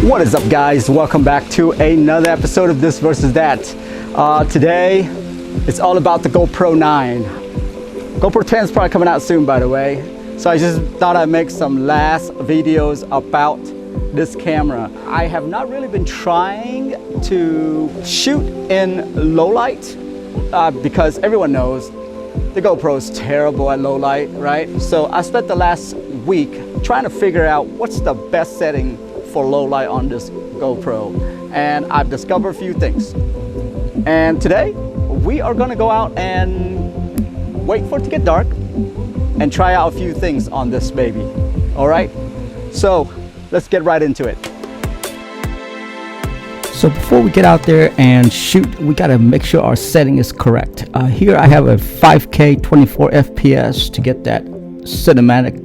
What is up, guys? Welcome back to another episode of This versus That. Today it's all about the GoPro 9. GoPro 10 is probably coming out soon, by the way, so I just thought I'd make some last videos about this camera. I have not really been trying to shoot in low light because everyone knows the GoPro is terrible at low light, right? So I spent the last week trying to figure out what's the best setting for low light on this GoPro, and I've discovered a few things. And today we are gonna go out and wait for it to get dark and try out a few things on this baby. All right, so let's get right into it. So before we get out there and shoot, we gotta make sure our setting is correct. Here I have a 5K 24 FPS to get that cinematic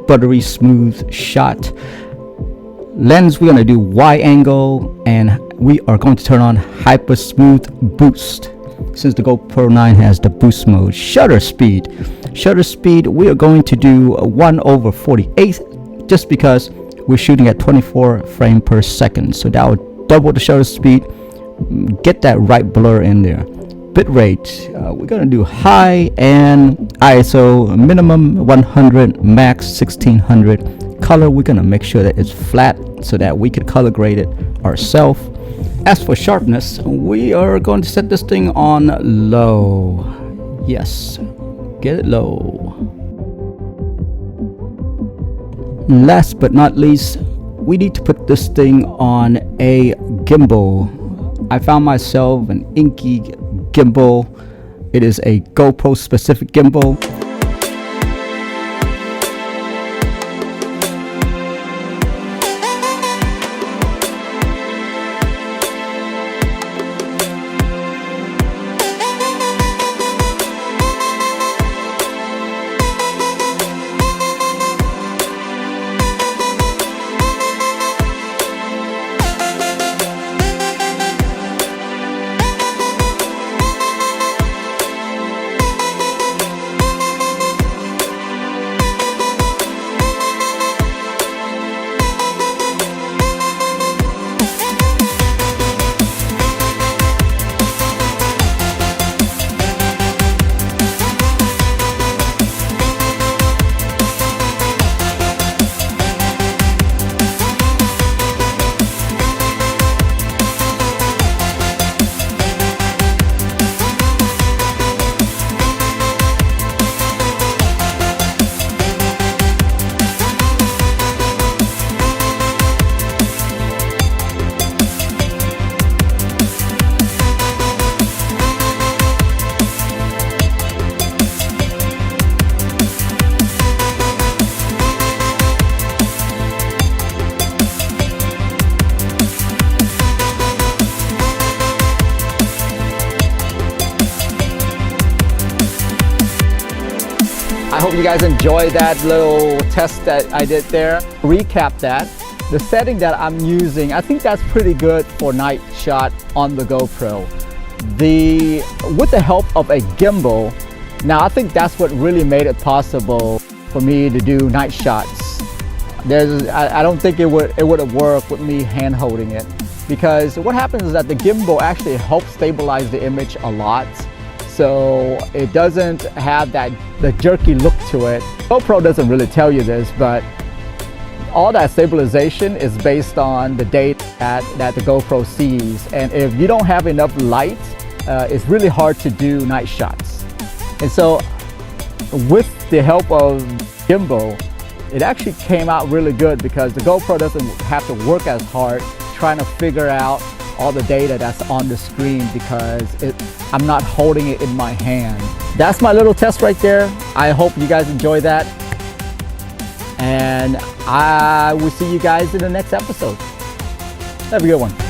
buttery smooth shot. Lens, we're going to do wide angle, and we are going to turn on hyper smooth boost since the GoPro 9 has the boost mode. Shutter speed, we are going to do 1/48 just because we're shooting at 24 frames per second, so that will double the shutter speed, get that right blur in there. Bitrate, we're going to do high, and ISO minimum 100, max 1600. Color, we're going to make sure that it's flat so that we can color grade it ourselves. As for sharpness, we are going to set this thing on low. Yes, get it low. Last but not least, we need to put this thing on a gimbal. I found myself an Inkee gimbal. It is a GoPro specific gimbal. I hope you guys enjoyed that little test that I did there. Recap that. The setting that I'm using, I think that's pretty good for night shot on the GoPro. With the help of a gimbal, now I think that's what really made it possible for me to do night shots. I don't think it would have worked with me hand holding it, because what happens is that the gimbal actually helps stabilize the image a lot. So it doesn't have the jerky look to it. GoPro doesn't really tell you this, but all that stabilization is based on the data that the GoPro sees. And if you don't have enough light, it's really hard to do night shots. And so with the help of gimbal, it actually came out really good, because the GoPro doesn't have to work as hard trying to figure out all the data that's on the screen, because I'm not holding it in my hand. That's my little test right there. I hope you guys enjoy that, and I will see you guys in the next episode. Have a good one.